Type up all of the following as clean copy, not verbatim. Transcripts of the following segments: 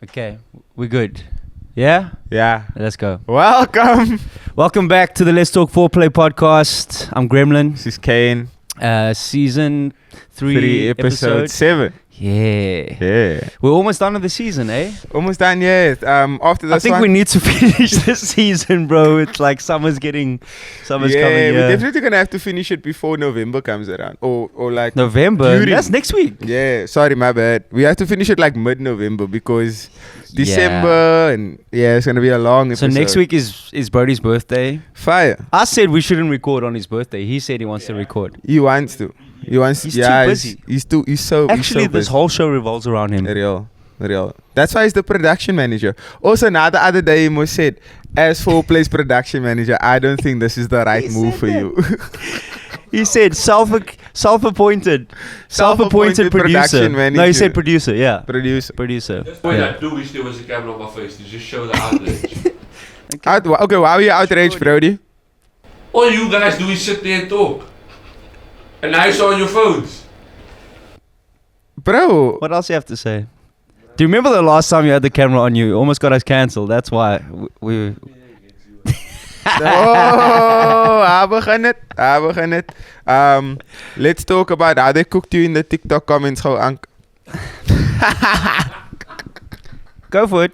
Okay, we're good. Yeah? Yeah. Let's go. Welcome. Welcome back to the Let's Talk Foreplay podcast. I'm Gremlin. This is KANE. Season 3, episode 7. Yeah. Yeah. We're almost done with the season, eh? Almost done, yeah. After this I think one, we need to finish this season, bro. It's like summer's coming. Yeah, Here. we're definitely going to have to finish it before November comes around. Or like November? during. That's next week. Yeah, sorry, my bad. We have to finish it like mid-November because December and it's going to be a long episode. So next week is Brodi's birthday. Fire. I said we shouldn't record on his birthday. He said he wants to record. He wants to. He's too busy. He's so Actually, this busy. whole show revolves around him. Real. That's why he's the production manager. Also, now the other day he said, as Foreplay's production manager, I don't think this is the right move for you. He said self-appointed producer. production manager. No, he said producer. Yeah, Producer. producer. When I do wish there was a camera on my face to just show the outrage. Okay, why are you outraged, Brody? All you guys do is sit there and talk. And now it's on your phones. Bro. What else you have to say? Do you remember the last time you had the camera on you? You almost got us cancelled. That's why we I begin it. Let's talk about how they cooked you in the TikTok comments, how Ank. Go for it.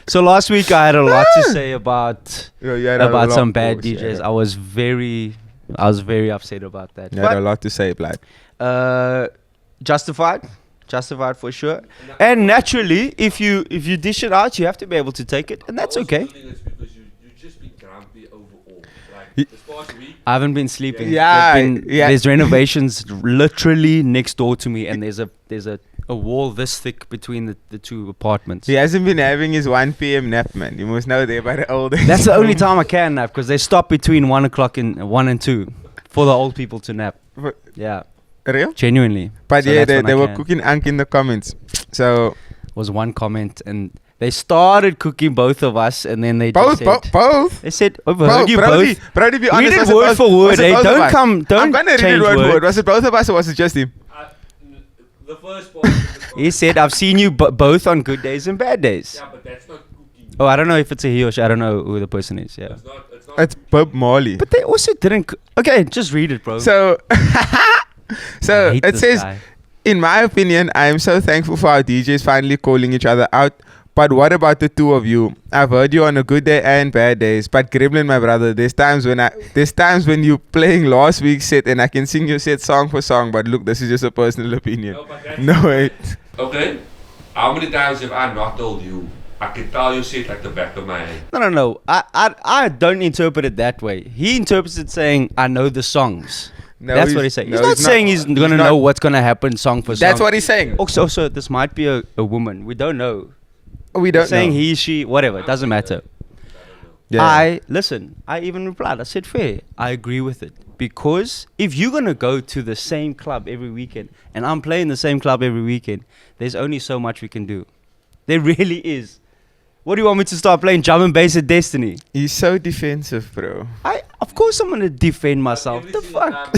So last week I had a lot to say about some bad DJs. Yeah. I was very upset about that. You had a lot to say, blood. Justified for sure. And naturally, if you dish it out, you have to be able to take it, and that's okay. It's because you just been grumpy overall. Like this past week. I haven't been sleeping. Yeah. There's renovations literally next door to me, and there's a wall this thick between the two apartments. He hasn't been having his 1 p.m. nap, man. You must know they're by the old age. That's the only time I can nap, because they stop between 1 o'clock and 1 and 2 for the old people to nap. Yeah, Real? Genuinely. But So yeah, that's when they I were can. cooking Ank in the comments. So Was one comment, and they started cooking both of us, and then they both. They said, overheard you Brody, both. Brody, be Read honest. it was word both- for word, was it eh? both of Don't us? come, don't I'm gonna read it change word for words. word. Was it both of us or was it just him? The first part. He said, I've seen you both on good days and bad days. Yeah, but that's not cooking. Oh, I don't know if it's a he or she. I don't know who the person is. Yeah. It's not. It's Bob Marley. But they also didn't. Okay, just read it, bro. So, I hate it this says, guy. in my opinion, I am so thankful for our DJs finally calling each other out. But what about the two of you? I've heard you on a good day and bad days. But Gremlin, my brother, there's times when you playing last week's set and I can sing your set song for song. But look, this is just a personal opinion. No, but that's No, wait. Okay. How many times have I not told you? I can tell you shit like the back of my hand. No. I don't interpret it that way. He interprets it saying, I know the songs. No, That's what he's saying. no, He's not saying he's going to not. know what's going to happen song for song. That's what he's saying. Also, this might be a woman. We don't know. We don't Saying know. he, she, whatever. It doesn't matter. Yeah. I even replied. I said, fair. I agree with it. Because if you're going to go to the same club every weekend, and I'm playing the same club every weekend, there's only so much we can do. There really is. What do you want me to start playing drum and bass at Destiny? He's so defensive, bro. Of course I'm going to defend myself. The fuck?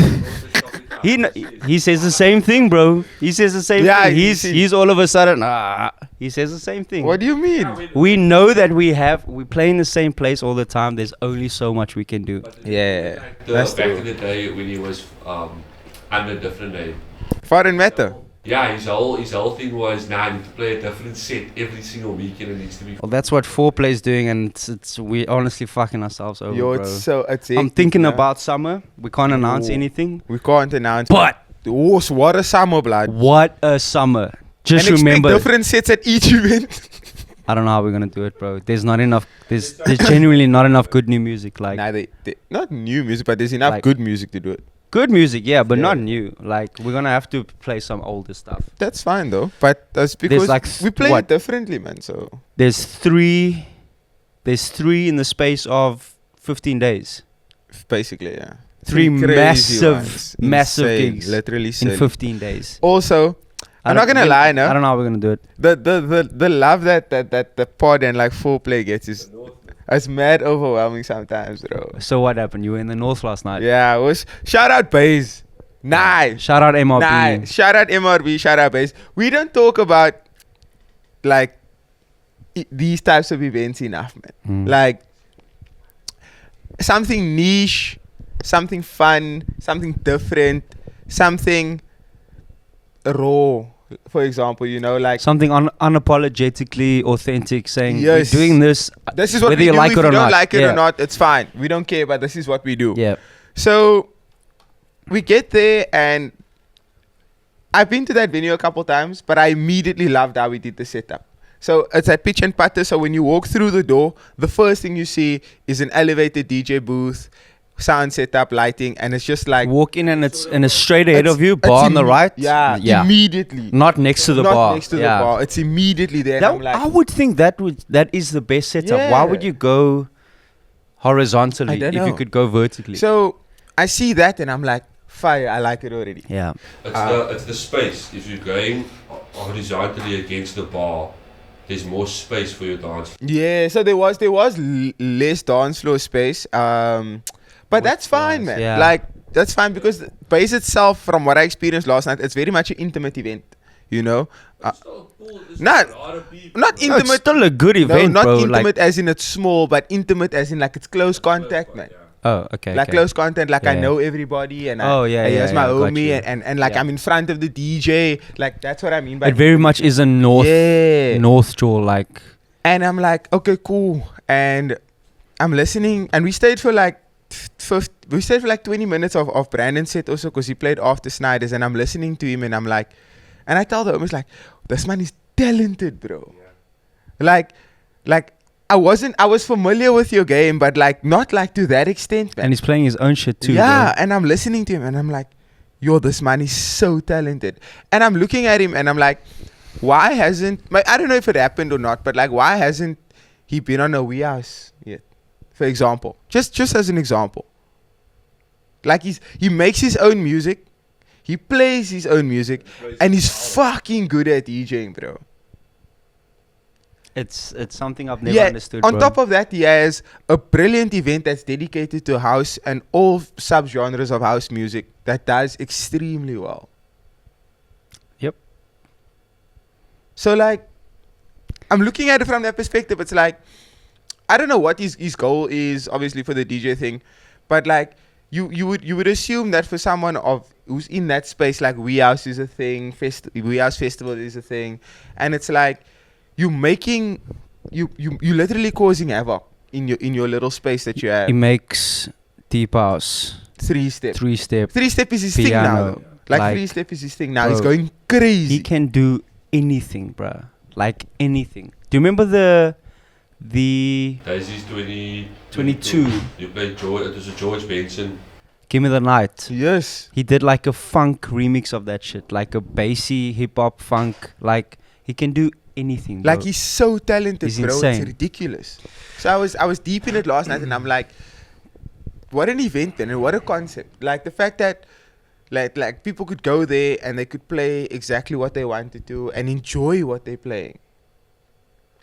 He says the same thing, bro. He says the same Yeah, thing. He's all of a sudden, he says the same thing. What do you mean? We know that we play in the same place all the time. There's only so much we can do. Yeah. Like That's back true. in the day when he was under a different name. Foreign matter. Yeah, his whole thing was I need to play a different set every single weekend. It needs to be. Well, that's what Foreplay is doing, and it's we honestly fucking ourselves over, Yo, bro. it's I'm hectic, thinking man. about summer. We can't announce Ooh. anything. We can't announce. But Oh, so what a summer, blood. what a summer! Just And remember, expect different sets at each event. I don't know how we're gonna do it, bro. There's not enough. There's genuinely not enough good new music. Like Nah, they not new music, but there's enough Like- good music to do it. good music, yeah, but Yeah. not new. Like we're gonna have to play some older stuff. That's fine though. But that's because like we play what? it differently, man. So There's three in the space of 15 days. basically, yeah. Three crazy massive ones. Insane. gigs, literally In silly. 15 days. Also, I I'm not don't- gonna lie, no. I don't know how we're gonna do it. The love that the pod and like Foreplay gets is it's mad overwhelming sometimes, bro. So what happened? You were in the north last night. Yeah, it was shout out Baze. Nice. Shout out MRP. Nice. Shout out MRB, shout out Baze. We don't talk about like these types of events enough, man. Like something niche, something fun, something different, something raw. For example, you know, like something unapologetically authentic, saying Yes. we're doing this. this is what whether we you do. like If it you or don't not. like it Yeah. or not, it's fine. We don't care, but this is what we do. Yeah. So we get there, and I've been to that venue a couple times, but I immediately loved how we did the setup. So it's at pitch and putter. So when you walk through the door, the first thing you see is an elevated DJ booth, sound setup, lighting, and it's just like Walk in and it's straight ahead of you, it's bar on the right. Yeah, Yeah. immediately. Not next to the Not bar. next to yeah. the bar. It's immediately there. And I'm like, I would think that is the best setup. Why would Yeah. you go horizontally I don't if you know. could go vertically? so I see that, and I'm like, fire! I like it already. yeah. It's the space. If you're going horizontally against the bar, there's more space for your dance. Yeah, so there was less dance floor space. But that's fine, man. yeah. Like that's fine because the bass itself, from what I experienced last night, it's very much an intimate event. You know, not No, intimate. it's still a good No, event, not bro. intimate as in it's small, but intimate as in like it's close contact, man. Oh, okay. Like okay. close contact, like I Yeah. know everybody, and Oh, yeah, here's yeah, my yeah, got homie, you. and like Yeah. I'm in front of the DJ, like that's what I mean by It very much is a Yeah. North Jaw like. And I'm like, okay, cool. And I'm listening, and we stayed for like 20 minutes of Brandon's set also, because he played after Snyder's, and I'm listening to him, and I'm like, and I tell the homies like, this man is talented, bro. Like I was familiar with your game, but like not like to that extent, man. And he's playing his own shit too. Yeah, and I'm listening to him, and I'm like, yo, this man is so talented. And I'm looking at him, and I'm like, why hasn't, I don't know if it happened or not, but like, why hasn't he been on a Wee House yet? For example, just as an example. Like he makes his own music, he plays his own music, and he's fucking good at DJing, bro. It's something I've never understood. On bro. top of that, he has a brilliant event that's dedicated to house and all subgenres of house music that does extremely well. Yep. So like, I'm looking at it from that perspective. It's like, I don't know what his goal is, obviously, for the DJ thing, but like, you would assume that for someone who's in that space, like Wee House is a thing, Wee House Festival is a thing, and it's like, you literally causing havoc in your little space that you have. He makes deep house, Three step is his thing now. piano, Though. Like like, 3 step is his thing now. bro, He's going crazy. he can do anything, bruh. Like anything. Do you remember the Daisy's 2022. 22. You played George. It was a George Benson. Give Me the Night? Yes. He did like a funk remix of that shit, like a bassy hip hop funk. Like he can do anything, bro. Like he's so talented, He's bro. insane. It's ridiculous. So I was deep in it last night, and I'm like, what an event, man, and what a concept. Like the fact that like people could go there and they could play exactly what they wanted to and enjoy what they're playing.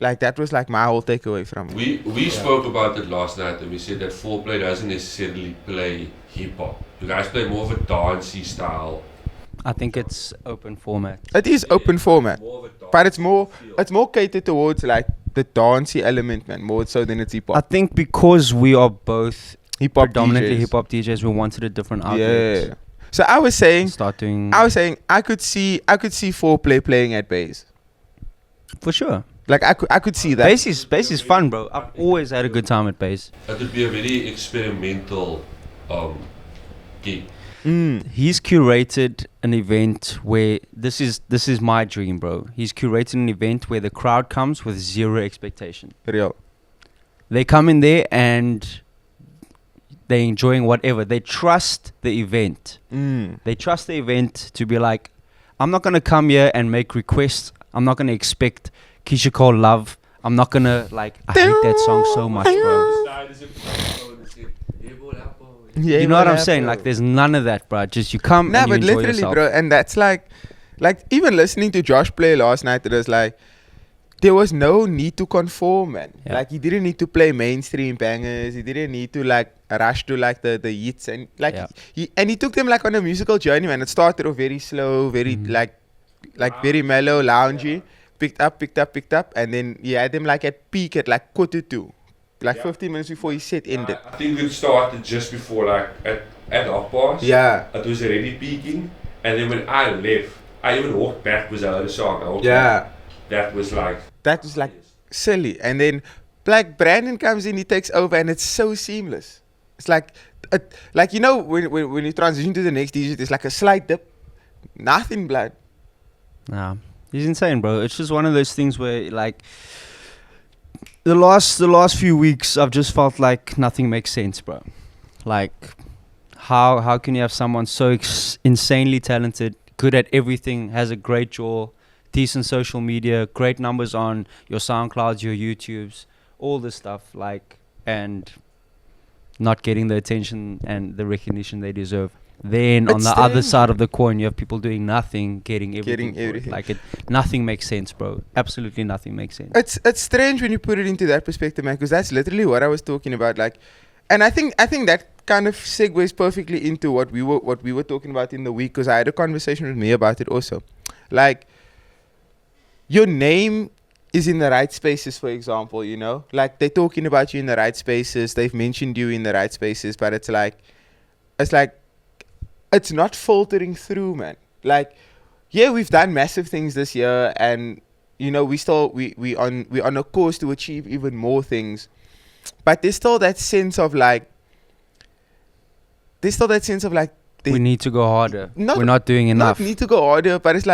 Like that was like my whole takeaway from it. We spoke about it last night, and we said that Foreplay doesn't necessarily play hip hop. You guys play more of a dancey style. I think it's open format. It is open format, More of a dance but it's more feel. catered towards like the dancey element, man, more so than it's hip I hop. think because we are both Hip hop predominantly DJs. hip hop DJs, we wanted a different outlet. Yeah. So I was saying Start doing I could see Foreplay playing at bass. for sure. Like I could see that. Bass is fun, bro. I've always had a good time at bass. It would be a very experimental gig. He's curated an event where this is my dream, bro. He's curated an event where the crowd comes with zero expectation. Real. They come in there and they're enjoying whatever. They trust the event. They trust the event to be like, I'm not gonna come here and make requests. I'm not gonna expect Keisha Cole Love. I'm not gonna like. I hate that song so much, bro. Yeah, You know what I'm saying? Like, there's none of that, bro. Just you come Nah, and you but enjoy literally, yourself. bro, and that's like even listening to Josh play last night, it was like there was no need to conform, man. Yeah. Like he didn't need to play mainstream bangers. He didn't need to like rush to like the hits, and like Yeah. he took them like on a musical journey, man. It started off very slow, very like very mellow, loungy. picked up, and then he had them like at peak at like 1:45, like 15 minutes before his set ended. I think it started just before, like at half past. Yeah. It was already peaking, and then when I left, I even walked back because I heard a song. I walked back. That was like silly. And then like Brandon comes in, he takes over, and it's so seamless. It's like you know when you transition to the next DJ, there's like a slight dip, nothing blood. Nah, he's insane, bro. It's just one of those things where like the last few weeks I've just felt like nothing makes sense, bro. Like how can you have someone so insanely talented, good at everything, has a great jaw, decent social media, great numbers on your SoundClouds, your YouTubes, all this stuff, like, and not getting the attention and the recognition they deserve. Then on the other side of the coin, you have people doing nothing, getting everything. Like nothing makes sense, bro. Absolutely nothing makes sense. It's strange when you put it into that perspective, man, because that's literally what I was talking about. Like, and I think that kind of segues perfectly into what we were talking about in the week, because I had a conversation with me about it also. Like, your name is in the right spaces, for example, you know? Like, they're talking about you in the right spaces, they've mentioned you in the right spaces, but it's not filtering through, man. Like, yeah, we've done massive things this year, and you know, we're on a course to achieve even more things. But there's still that sense of like we need to go harder. We're not doing enough. Not need to go harder, but it's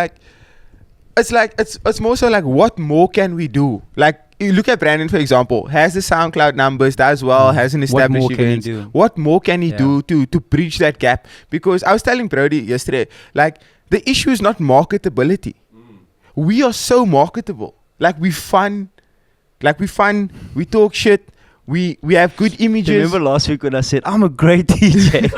more so like, what more can we do? Like, you look at Brandon, for example, has the SoundCloud numbers, does well, has an established events. What more can he do to bridge that gap? Because I was telling Brody yesterday, like, the issue is not marketability. We are so marketable. Like, we fun, we talk shit, we have good images. Remember last week when I said, I'm a great DJ?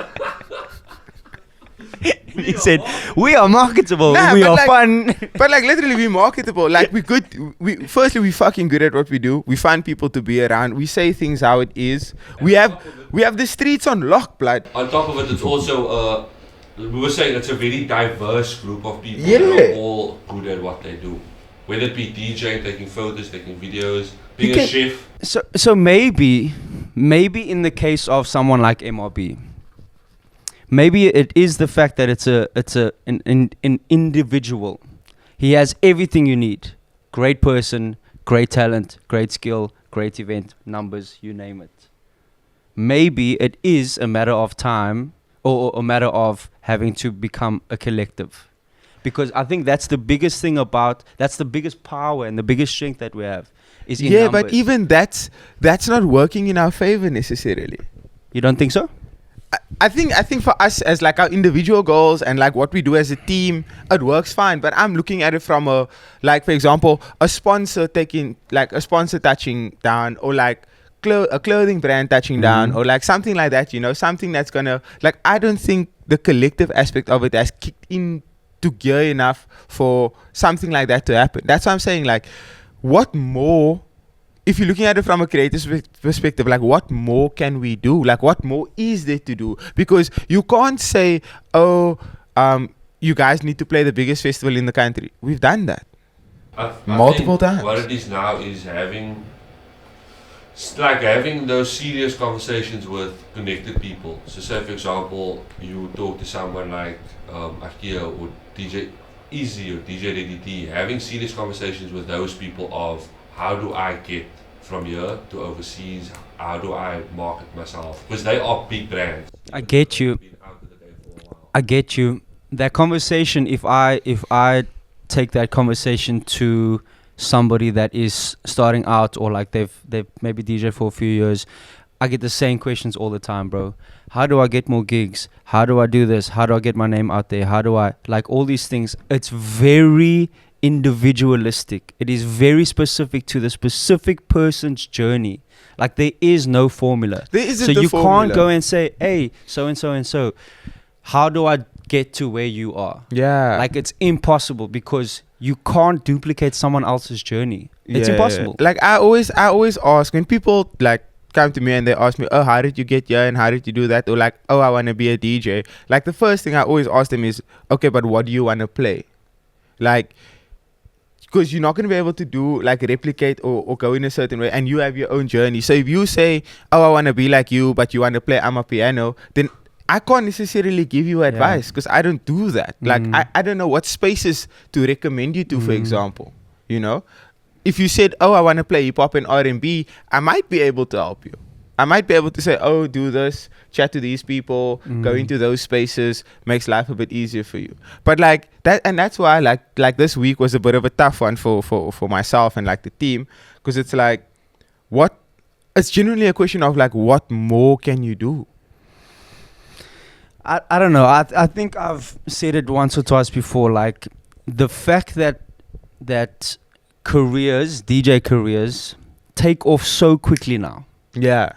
He said, we are marketable, we are fun. But like, literally, we're marketable. Like, we're good. Firstly, we're fucking good at what we do. We find people to be around. We say things how it is. We have the streets on lock, blood. On top of it, it's also, we were saying it's a very diverse group of people that are all good at what they do. Whether it be DJing, taking photos, taking videos, being a chef. So maybe in the case of someone like MRB, maybe it is the fact that it's an individual. He has everything you need. Great person, great talent, great skill, great event, numbers, you name it. Maybe it is a matter of time or a matter of having to become a collective. Because I think that's the biggest thing that's the biggest power and the biggest strength that we have is in numbers. But even that's not working in our favor necessarily. You don't think so? I think for us as like our individual goals and like what we do as a team, it works fine. But I'm looking at it from a, like, for example, a sponsor touching down, or like a clothing brand touching down, or like something like that, you know, something that's gonna, like, I don't think the collective aspect of it has kicked into gear enough for something like that to happen. That's what I'm saying. Like, what more? If you're looking at it from a creative perspective, like, what more can we do? Like, what more is there to do? Because you can't say, you guys need to play the biggest festival in the country. We've done that multiple times. What it is now is having those serious conversations with connected people. So say, for example, you talk to someone like Akio or DJ Easy or DJ DDT, having serious conversations with those people of, how do I get from here to overseas? How do I market myself? Because they are big brands. I get you. That conversation, if I take that conversation to somebody that is starting out, or like they've maybe DJ for a few years, I get the same questions all the time, bro. How do I get more gigs? How do I do this? How do I get my name out there? How do I, like, all these things? It's very individualistic. It is very specific to the specific person's journey. Like, there is no formula. There isn't. So you can't go and say, hey, so and so and so, how do I get to where you are? Yeah. Like, it's impossible, because you can't duplicate someone else's journey. It's impossible. Like, I always ask when people like come to me and they ask me, oh, how did you get here and how did you do that? Or like, oh, I want to be a DJ. Like, the first thing I always ask them is, okay, but what do you want to play? Like, because you're not going to be able to do like replicate or go in a certain way, and you have your own journey. So if you say, oh, I want to be like you, but you want to play piano, then I can't necessarily give you advice because I don't do that. Like I don't know what spaces to recommend you to, for example, you know. If you said, oh, I want to play hip hop and R&B, I might be able to help you. I might be able to say, oh, do this, chat to these people, go into those spaces, makes life a bit easier for you. But like that, and that's why like this week was a bit of a tough one for myself and like the team, because it's like, it's genuinely a question of like, what more can you do? I don't know. I think I've said it once or twice before. Like the fact that DJ careers take off so quickly now. Yeah.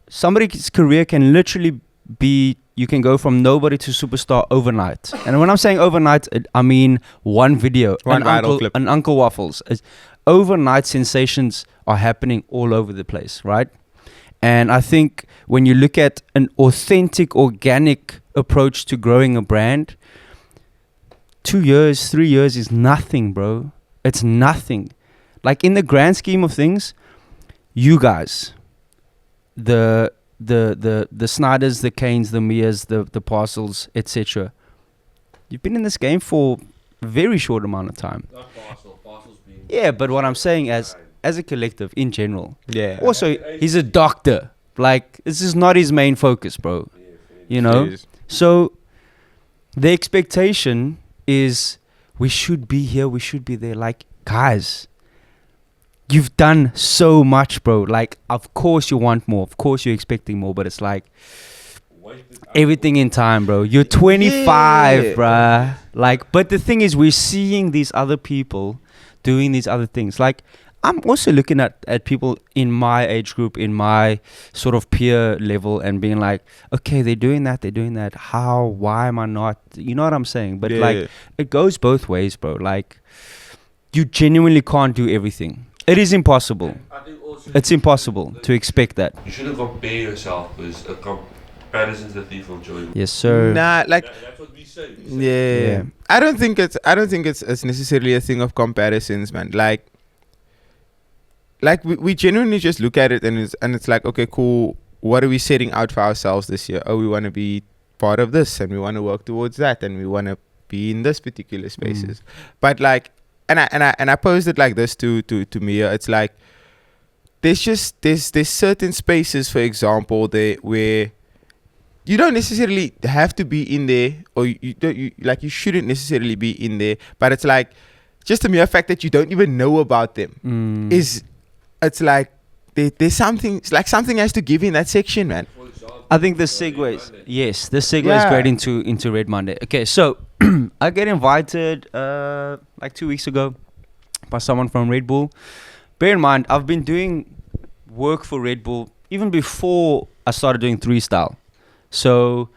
Somebody's career can literally be, you can go from nobody to superstar overnight. And when I'm saying overnight, I mean one video, one viral clip, an Uncle Waffles. Overnight sensations are happening all over the place, right? And I think when you look at an authentic, organic approach to growing a brand, 2 years, 3 years is nothing, bro. It's nothing. Like in the grand scheme of things, you guys, the Snyders, the Kanes, the Mias, the Parcels, etc. You've been in this game for a very short amount of time. Not Parcels being... Yeah, but what I'm saying as a collective in general. Yeah. Also, he's a doctor. Like, this is not his main focus, bro. You know? Jeez. So, the expectation is we should be here, we should be there. Like, guys, you've done so much, bro. Like, of course you want more. Of course you're expecting more. But it's like, everything in time, bro. You're 25, bruh. Like, but the thing is, we're seeing these other people doing these other things. Like, I'm also looking at people in my age group, in my sort of peer level, and being like, okay, they're doing that. How? Why am I not? You know what I'm saying? But it goes both ways, bro. Like, you genuinely can't do everything. It is impossible. It's impossible to expect that. You shouldn't compare yourself, because a comparison's the thief of joy. Yes, sir. Nah, like that's what we say. Yeah. I don't think it's necessarily a thing of comparisons, man. Like we genuinely just look at it and it's like, okay, cool. What are we setting out for ourselves this year? Oh, we want to be part of this, and we want to work towards that, and we want to be in this particular spaces. But like, and I posed it like this to Mia. It's like there's certain spaces, for example, where you don't necessarily have to be in there, or you shouldn't necessarily be in there. But it's like just the mere fact that you don't even know about them it's like there's something. It's like something has to give in that section, man. I think the segues. Yes, the segue is great into Red Monday. Okay, so I get invited like 2 weeks ago by someone from Red Bull. Bear in mind, I've been doing work for Red Bull even before I started doing 3-style. So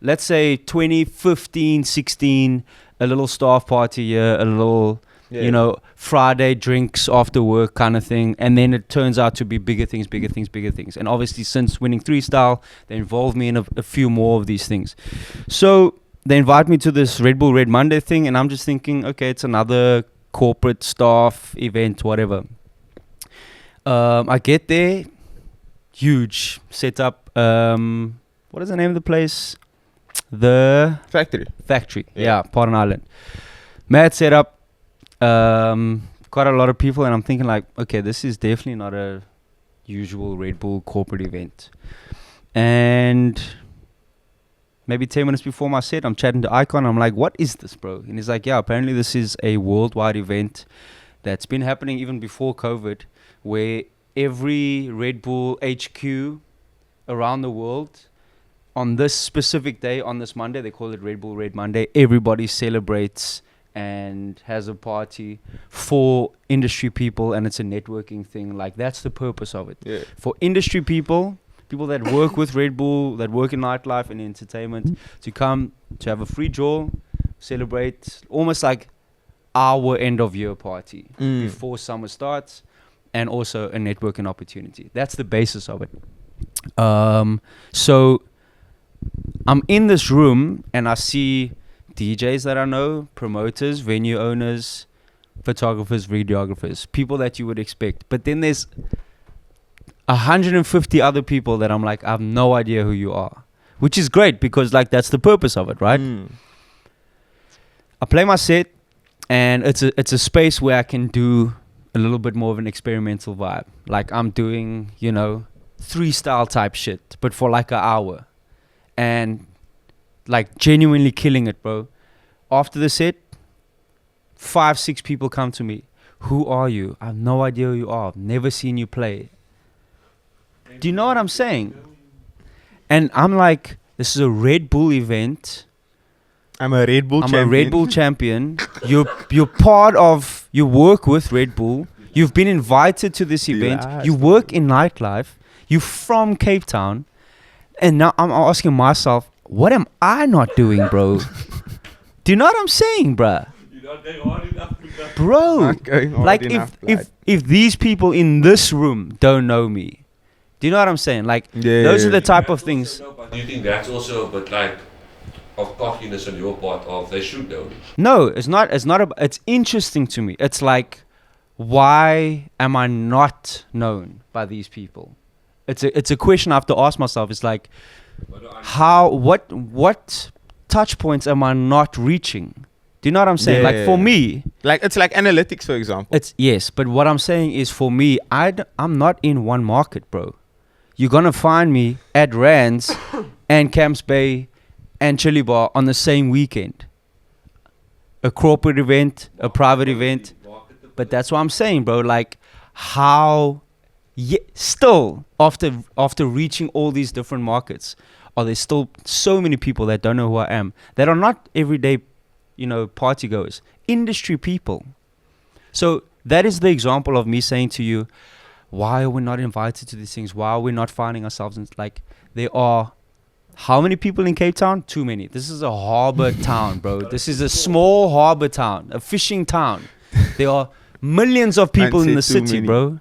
let's say 2015, 16, a little staff party here, a little, you know, Friday drinks after work kind of thing. And then it turns out to be bigger things. And obviously, since winning 3-style, they involved me in a few more of these things. So they invite me to this Red Bull Red Monday thing. And I'm just thinking, okay, it's another corporate staff event, whatever. I get there, huge setup. What is the name of the place? The Factory. Yeah, Pardon Island. Mad setup. Quite a lot of people, and I'm thinking like, okay, this is definitely not a usual Red Bull corporate event. And maybe 10 minutes before my set, I'm chatting to Icon. I'm like, what is this, bro? And he's like, yeah, apparently this is a worldwide event that's been happening even before COVID, where every Red Bull HQ around the world, on this specific day, on this Monday, they call it Red Bull Red Monday, everybody celebrates and has a party for industry people, and it's a networking thing. Like, that's the purpose of it. Yeah. For industry people that work with Red Bull, that work in nightlife and entertainment, to come, to have a free draw, celebrate, almost like our end of year party before summer starts, and also a networking opportunity. That's the basis of it. So I'm in this room and I see DJs that I know, promoters, venue owners, photographers, videographers, people that you would expect. But then there's 150 other people that I'm like, I have no idea who you are, which is great because like that's the purpose of it, right? I play my set, and it's a space where I can do a little bit more of an experimental vibe. Like I'm doing, 3 style type shit, but for like an hour, and like genuinely killing it, bro. After the set, 5-6 people come to me. Who are you? I have no idea who you are. I've never seen you play. Do you know what I'm saying? And I'm like, this is a Red Bull event. I'm a Red Bull champion. I'm a Red Bull champion. You're part of, you work with Red Bull. You've been invited to this event. You work in nightlife. You're from Cape Town. And now I'm asking myself, what am I not doing, bro? Do you know what I'm saying, bruh? You're not going hard enough, Bro, Not going hard like enough, if these people in this room don't know me, do you know what I'm saying? Like those are the type of things. Do you think that's also a bit like of cockiness on your part of they should know? No, it's not. It's interesting to me. It's like, why am I not known by these people? It's a question I have to ask myself. It's like, what touch points am I not reaching? Do you know what I'm saying? Like for me, like it's like analytics, for example. it's yes. But what I'm saying is, for me, I'm not in one market, bro. You're gonna find me at Rands and Camps Bay and Chili Bar on the same weekend. A corporate event, a private event. But that's what I'm saying, bro. Like, how still after reaching all these different markets, are there still so many people that don't know who I am, that are not everyday, party goers, industry people. So that is the example of me saying to you, why are we not invited to these things? Why are we not finding ourselves in, like, there are how many people in Cape Town? Too many. This is a harbor town, bro. This is a small harbor town, a fishing town. There are millions of people in the city, bro.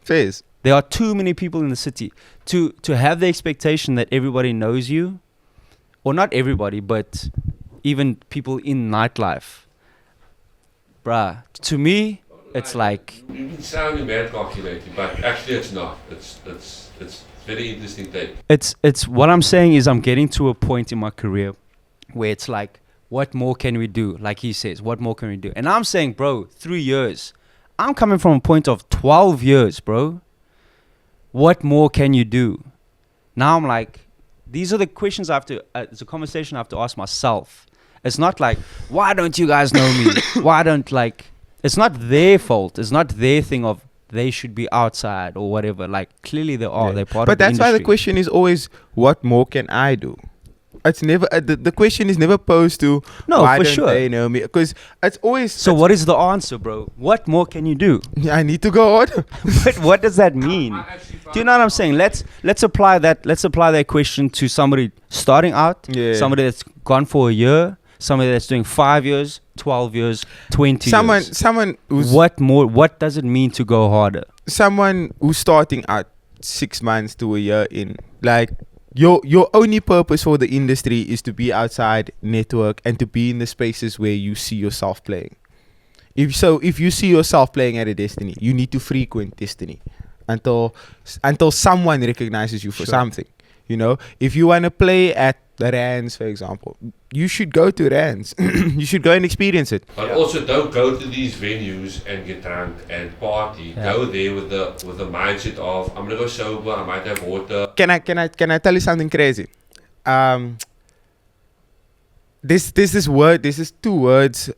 Fairs. There are too many people in the city to have the expectation that everybody knows you, or not everybody, but even people in nightlife. Bruh, to me, it's like... You've been sounding mad calculating, but actually it's not. It's very interesting take. It's what I'm saying is I'm getting to a point in my career where it's like, what more can we do? Like he says, what more can we do? And I'm saying, bro, 3 years. I'm coming from a point of 12 years, bro. What more can you do? Now I'm like, these are the questions I have to, it's a conversation I have to ask myself. It's not like, why don't you guys know me? Why don't, like, it's not their fault. It's not their thing of they should be outside or whatever. Like, clearly they are. They're part of the industry. But that's why the question is always, what more can I do? It's never, the question is never posed to, why don't they know me? Because it's always... So what is the answer, bro? What more can you do? I need to go on. But what does that mean? Do you know what I'm saying? Let's apply that question to somebody starting out, somebody that's gone for a year, somebody that's doing 5 years, 12 years, 20 years. Someone who's... What does it mean to go harder? Someone who's starting out 6 months to a year in, like... Your only purpose for the industry is to be outside, network, and to be in the spaces where you see yourself playing. If you see yourself playing at a Destiny, you need to frequent Destiny until someone recognizes you for something. If you want to play at the Rands, for example, you should go to Rands. You should go and experience it. But also don't go to these venues and get drunk and party. Go there with the mindset of, I'm gonna go sober, I might have water. Can I tell you something crazy? This is 2 words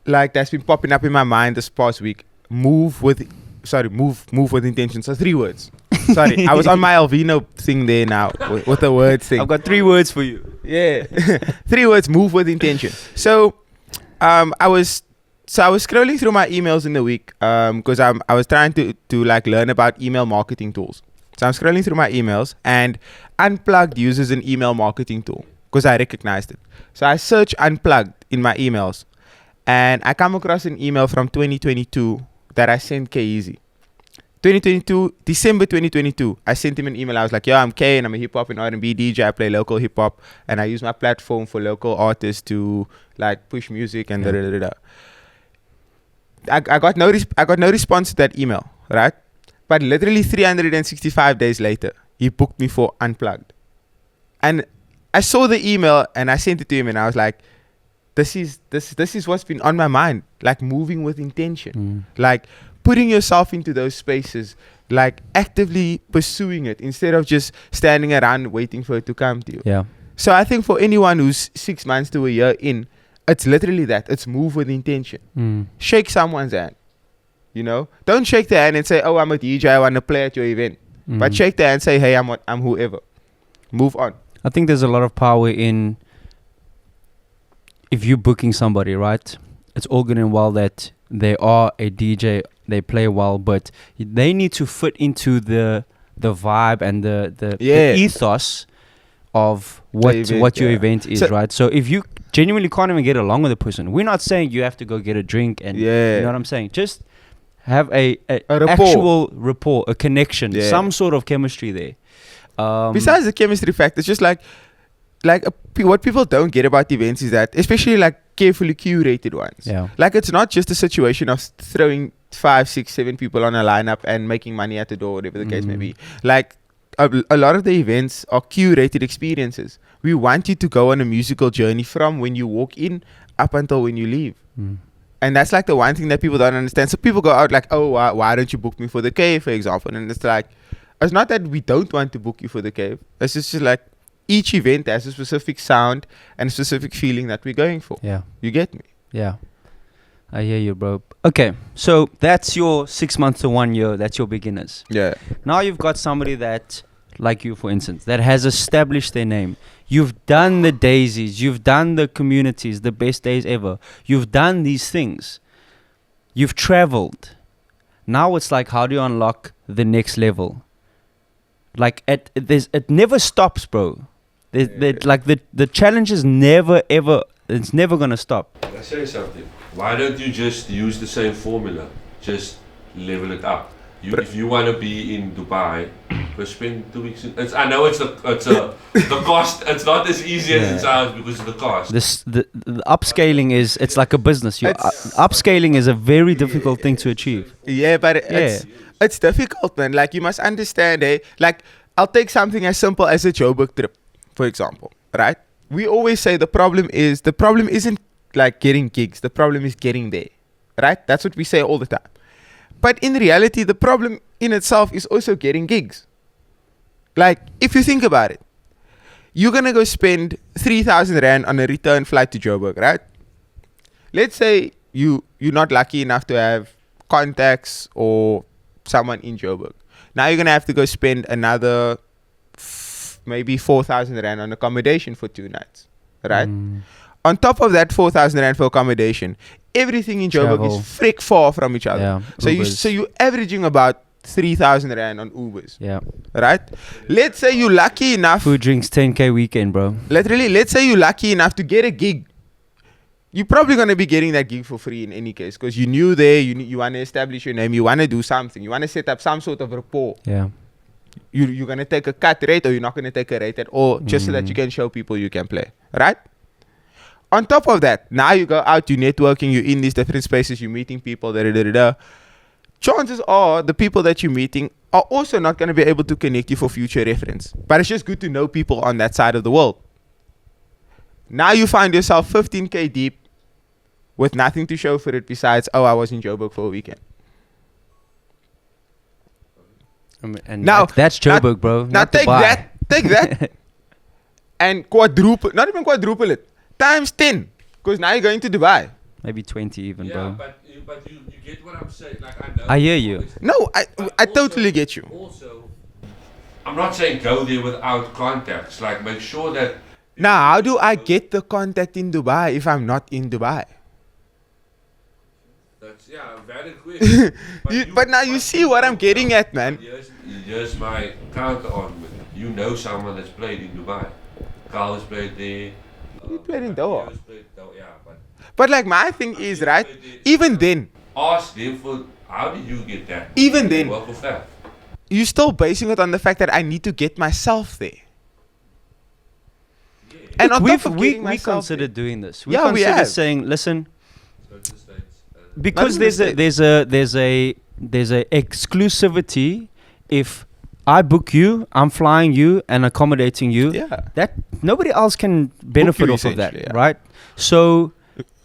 like that's been popping up in my mind this past week. Move with intention. So 3 words. Sorry, I was on my Alvino thing there now with the word thing. I've got 3 words for you. Yeah, 3 words. Move with intention. So, I was scrolling through my emails in the week because I was trying to like learn about email marketing tools. So I'm scrolling through my emails, and Unplugged uses an email marketing tool because I recognized it. So I search Unplugged in my emails, and I come across an email from 2022 that I sent K-Easy. December 2022, I sent him an email. I was like, yo, I'm K and I'm a hip hop and R&B DJ. I play local hip hop and I use my platform for local artists to like push music and da. I got no response to that email, right? But literally 365 days later, he booked me for Unplugged. And I saw the email and I sent it to him and I was like, this is what's been on my mind. Like moving with intention. Like putting yourself into those spaces, like actively pursuing it instead of just standing around waiting for it to come to you. Yeah. So I think for anyone who's 6 months to a year in, it's literally that. It's move with intention. Shake someone's hand. You know, don't shake their hand and say, "Oh, I'm a DJ. I want to play at your event." But shake their hand and say, "Hey, I'm whoever." Move on. I think there's a lot of power in if you're booking somebody, right? It's all good and well that they are a DJ, they play well, but they need to fit into the vibe and the ethos of what your event is, right? So if you genuinely can't even get along with a person, we're not saying you have to go get a drink and you know what I'm saying. Just have a actual rapport, a connection, some sort of chemistry there. Besides the chemistry fact, it's just like what people don't get about events is that, especially like carefully curated ones. Like it's not just a situation of throwing 5, 6, 7 people on a lineup and making money at the door, whatever the case may be. Like a lot of the events are curated experiences. We want you to go on a musical journey from when you walk in up until when you leave. And that's like the one thing that people don't understand. So people go out like, "Oh, why don't you book me for the cave, for example?" And it's like, it's not that we don't want to book you for the cave. It's just like each event has a specific sound and a specific feeling that we're going for. Yeah. You get me? Yeah. I hear you, bro. Okay, so that's your 6 months to 1 year. That's your beginners. Yeah. Now you've got somebody that, like you, for instance, that has established their name. You've done the daisies. You've done the communities, the best days ever. You've done these things. You've traveled. Now it's like, how do you unlock the next level? Like it never stops, bro. Like the challenge is never ever. It's never gonna stop. Can I say something? Why don't you just use the same formula? Just level it up. If you want to be in Dubai, go spend 2 weeks. I know it's the cost. It's not as easy as it sounds because of the cost. The upscaling it's like a business. Upscaling is a very difficult thing to achieve. Yeah, but it's difficult, man. Like you must understand, like I'll take something as simple as a Joburg trip, for example, right? We always say the problem isn't like getting gigs. The problem is getting there, right? That's what we say all the time. But in reality, the problem in itself is also getting gigs. Like, if you think about it, you're going to go spend 3,000 Rand on a return flight to Joburg, right? Let's say you're not lucky enough to have contacts or someone in Joburg. Now you're going to have to go spend another maybe 4,000 Rand on accommodation for 2 nights, right? On top of that 4,000 Rand for accommodation, everything in Joburg is frick far from each other. Yeah, so you're averaging about 3,000 Rand on Ubers. Yeah. Right? Let's say you're lucky enough. Food, drinks, 10K weekend, bro. Literally, let's say you're lucky enough to get a gig. You're probably going to be getting that gig for free in any case because you knew there, you want to establish your name, you want to do something, you want to set up some sort of rapport. Yeah. You're going to take a cut rate or you're not going to take a rate at all just so that you can show people you can play. Right? On top of that, now you go out, you're networking, you're in these different spaces, you're meeting people, chances are the people that you're meeting are also not going to be able to connect you for future reference. But it's just good to know people on that side of the world. Now you find yourself 15K deep with nothing to show for it besides, I was in Joburg for a weekend. And now that's Joburg, bro. Now take that, and quadruple, not even quadruple it, times 10, because now you're going to Dubai. Maybe 20 even, bro. But you get what I'm saying. Like I know. I hear you. No, I totally get you. Also, I'm not saying go there without contacts. Like make sure that. Now, how do I get the contact in Dubai if I'm not in Dubai? That's a valid question. But now you see what I'm getting at, man. Here's my counter argument. You know someone that's played in Dubai. Carl has played there. He played in Doha. Yeah, but like my thing is, right, even then. Ask them for, how did you get that? Even then. Work with that. You're still basing it on the fact that I need to get myself there. Yeah. And we considered doing this. We considered saying, listen, because Not in the there's a exclusivity. If I book you, I'm flying you and accommodating you. Yeah. That nobody else can benefit you off of that, essentially, yeah. right? So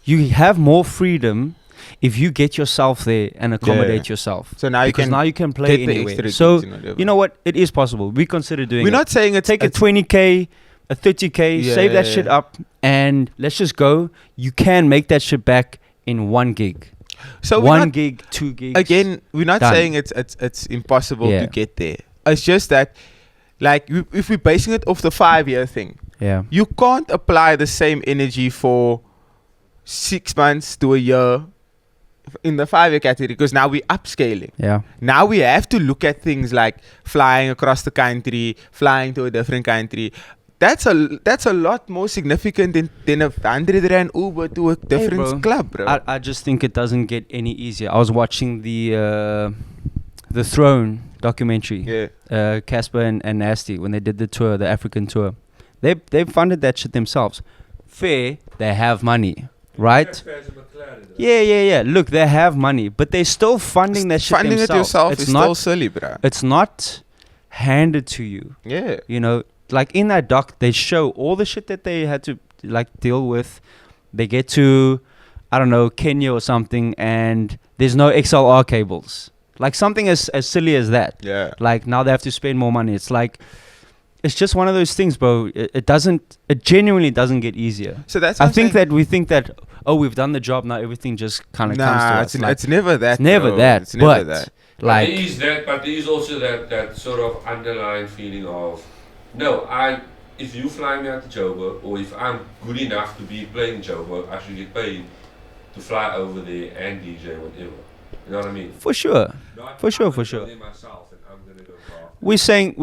you have more freedom if you get yourself there and accommodate yourself. So now you because can now you can play get the anywhere. extra So gigs and whatever. you know what? It is possible. We consider doing We're it. not saying it's Take a 20K, a 30K, save that shit Yeah. up, and let's just go. You can make that shit back in one gig. so we're One not, gig, 2 gigs. again, we're not Done. saying it's impossible Yeah. to get there. It's just that, like, if we're basing it off the 5-year thing, Yeah. you can't apply the same energy for 6 months to a year in the 5-year category, because now we're upscaling. Yeah. Now we have to look at things like flying across the country, flying to a different country. That's a lot more significant than a 100 rand Uber to a different bro. club, bro. I just think it doesn't get any easier. I was watching the Throne documentary. Yeah. Casper and Nasty, when they did the tour, the African tour, they funded that shit themselves. Fair, they have money, right? Yeah. Look, they have money, but they're still funding that shit Funding themselves. it yourself It's is not, still silly, bro. It's not handed to you. Yeah. You know, like in that doc, they show all the shit that they had to like deal with. They get to, I don't know, Kenya or something, and there's no XLR cables. Like something as silly as that. Yeah. Like now they have to spend more money. It's like, it's just one of those things, bro. It genuinely doesn't get easier. So that's I think that we think that, oh, we've done the job, now everything just kind of comes to us. Like, it's never that. it's never bro. that. It's never but that. like, there is that, but there is also that sort of underlying feeling of, no, if you fly me out to Joburg, or if I'm good enough to be playing Joburg, I should get paid to fly over there and DJ, whatever. You know what I mean? for sure. Not For sure, I'm for gonna sure. go there myself and I'm gonna go far. We're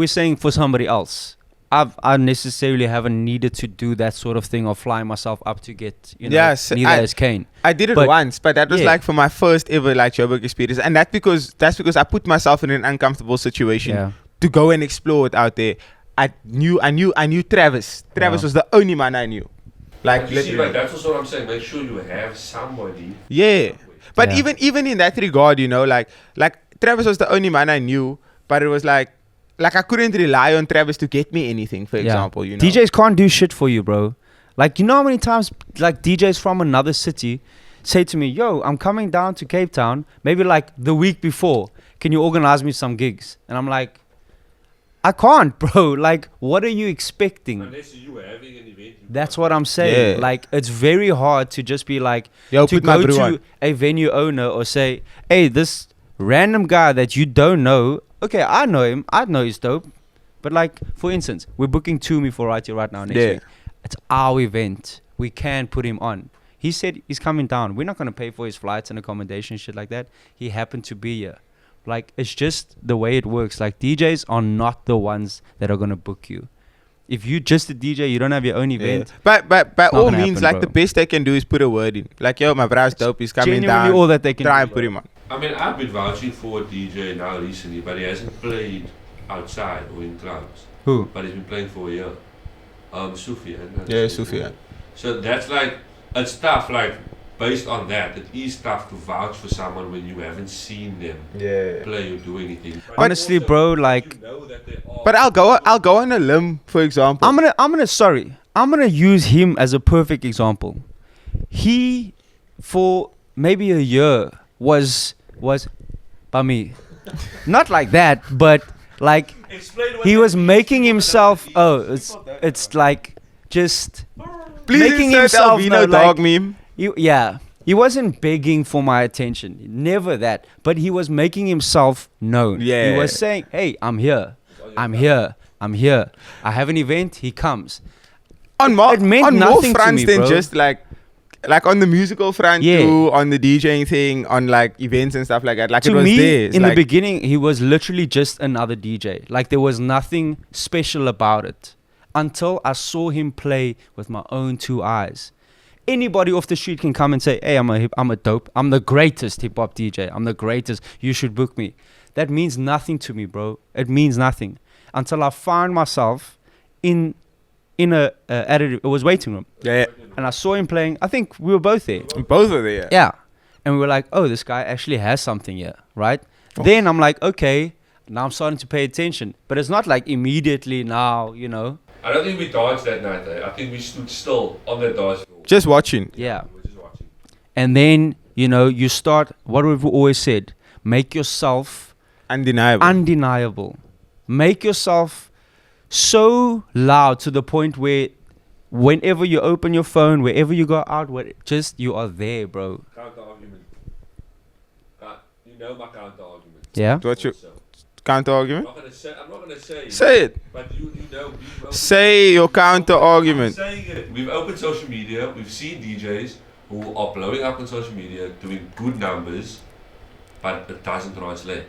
saying for somebody else. I necessarily haven't needed to do that sort of thing or fly myself up to get, you know, Yes, neither as Kane. I did it But- once, but that was yeah. like for my first ever like Joburg experience, and that's because I put myself in an uncomfortable situation Yeah. to go and explore it out there. I knew Travis. Travis Yeah. was the only man I knew. Like But you see, literally. but that's also what I'm saying. Make sure you have somebody. Yeah. But Yeah. even in that regard, you know, like Travis was the only man I knew, but it was like I couldn't rely on Travis to get me anything, for example, you know. DJs can't do shit for you, bro. Like, you know how many times like DJs from another city say to me, yo, I'm coming down to Cape Town, maybe like the week before. Can you organize me some gigs? And I'm like, I can't, bro. Like, what are you expecting? Unless you were having an event. That's what I'm saying. Yeah. Like, it's very hard to just be like, Yo, to put my go brew to on. a venue owner or say, hey, this random guy that you don't know, okay, I know him. I know he's dope. But like, for instance, we're booking Toomey for Right Here Right Now next Yeah. week. It's our event. We can put him on. He said he's coming down. We're not going to pay for his flights and accommodation, shit like that. He happened to be here. Like, it's just the way it works. Like, DJs are not the ones that are going to book you. If you just a DJ, you don't have your own event. But by not all gonna means, happen, like bro. the best they can do is put a word in. Like, yo, my bro's dope. He's coming Genuinely down. all that they can Try do. and put him on. I mean, I've been vouching for a DJ now recently, but he hasn't played outside or in clubs. Who? But he's been playing for a year. Sufyan. Yeah, Sufyan. So that's like, it's tough, like, based on that, it is tough to vouch for someone when you haven't seen them Yeah. play or do anything. But Honestly, also, bro, like, you know that they are. But I'll go on a limb, for example. I'm gonna use him as a perfect example. He, for maybe a year, was by me, not like that, but like Explain what he that was means. making himself. Oh, it's like just Please making insert himself Alvino know, dog like, meme. yeah. He wasn't begging for my attention, never that. But he was making himself known. Yeah. He was saying, "Hey, I'm here. I'm here. I'm here. I have an event." He comes. On more It meant on more nothing to fronts me, than bro. just like on the musical front Yeah. too, on the DJing thing, on like events and stuff like that. Like it To was me, there. It's in like, the beginning, he was literally just another DJ. Like, there was nothing special about it until I saw him play with my own 2 eyes. Anybody off the street can come and say, "Hey, I'm a dope. I'm the greatest hip hop DJ. I'm the greatest. You should book me." That means nothing to me, bro. It means nothing until I find myself in a waiting room, yeah, and I saw him playing. I think we were both there. both of them. Yeah. and we were like, oh, this guy actually has something here, right? Then I'm like, okay, now I'm starting to pay attention. But it's not like immediately now, you know. I don't think we danced that night. I think we stood still on the dance floor. Just watching. Yeah. We were just watching. And then, you know, you start, what we've always said, make yourself undeniable. Make yourself so loud to the point where whenever you open your phone, wherever you go out, you are there, bro. Counter argument. You know my counter argument. Yeah? What's your counter argument? I'm not gonna say. Say it. But you know. Say your counter argument. I'm saying it. We've opened social media. We've seen DJs who are blowing up on social media, doing good numbers, but it doesn't translate.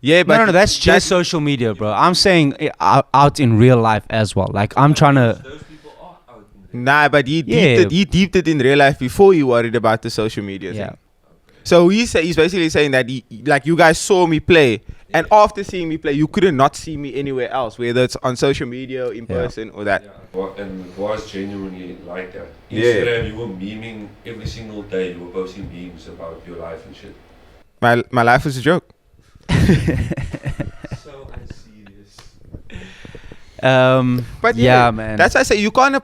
Yeah, but No, that's just social media, bro. I'm saying out in real life as well. Like, I'm trying to... Those people are out in Nah, but he deeped it in real life before he worried about the social media thing. Yeah. So he's basically saying that like you guys saw me play, and after seeing me play, you couldn't not see me anywhere else, whether it's on social media, or in person, or that. Yeah, and it was genuinely like that. Yeah. Instagram, you were memeing every single day. You were posting memes about your life and shit. My life was a joke. So unserious. But yeah, man. That's why I say you can't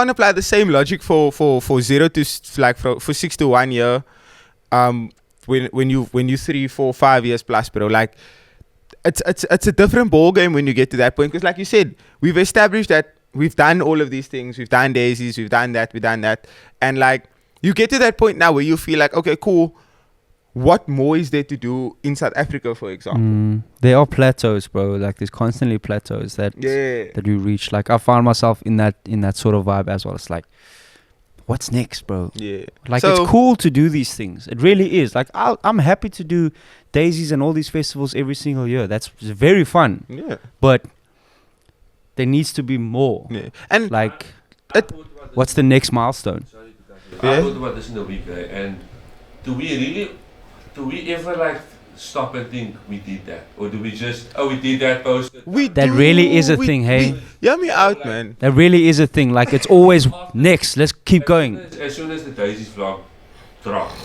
apply the same logic for 0 to for 6 to 1 year. When you 3, 4, 5 years plus, bro, like it's a different ball game when you get to that point, because like you said, we've established that we've done all of these things, we've done daisies, we've done that, and like you get to that point now where you feel like, okay, cool, what more is there to do in South Africa, for example? There are plateaus, bro. Like, there's constantly plateaus that we reach. Like, I found myself in that sort of vibe as well. It's like, what's next, bro? Yeah. Like, So- it's cool to do these things. It really is. Like, I'm happy to do daisies and all these festivals every single year. That's very fun. Yeah. But there needs to be more. Yeah. And Like, I thought about this- what's the next milestone? Sorry to cut you. I thought about this in the week, and do we ever like stop and think we did that, or do we just we did that, post it? That really is a thing, hey? Hear me out, man. That really is a thing. Like, it's always next. Let's keep going. As soon as the Daisies vlog dropped,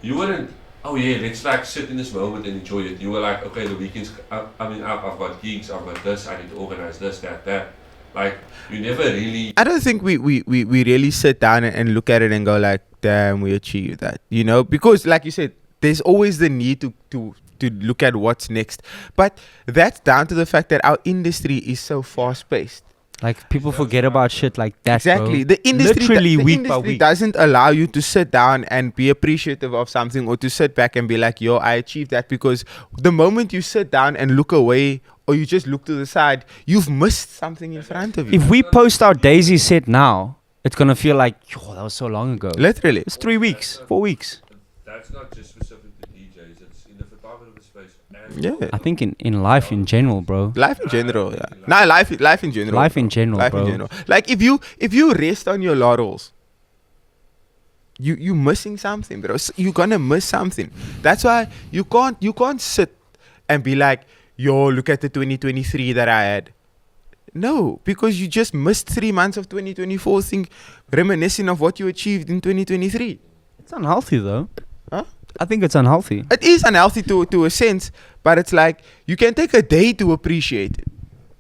you wouldn't. Oh yeah, let's like sit in this moment and enjoy it. You were like, okay, the weekend's coming up. I've got gigs. I've got this. I need to organize this, that. Like, you never really. I don't think we really sit down and look at it and go like, damn, we achieved that, you know? Because like you said, there's always the need to look at what's next. But that's down to the fact that our industry is so fast paced. Like, people forget about shit like that, Exactly. bro. The industry, Literally the week by industry week. doesn't allow you to sit down and be appreciative of something, or to sit back and be like, yo, I achieved that. Because the moment you sit down and look away, or you just look to the side, you've missed something in front of you. If we post our Daisy set now, it's going to feel like, yo, that was so long ago. Literally. It's 3 weeks, 4 weeks. That's not just specific to DJs. It's in the photography space. Yeah. I think in life in general, bro. Life in general, yeah. Nah, life in general. Life in general, Life bro. in general. Like, if you rest on your laurels, you missing something, bro. You're gonna miss something. That's why you can't sit and be like, yo, look at the 2023 that I had. No, because you just missed 3 months of 2024 thing, reminiscing of what you achieved in 2023. It's unhealthy, though. Huh? I think it's unhealthy. It is unhealthy to a sense, but it's like you can take a day to appreciate it,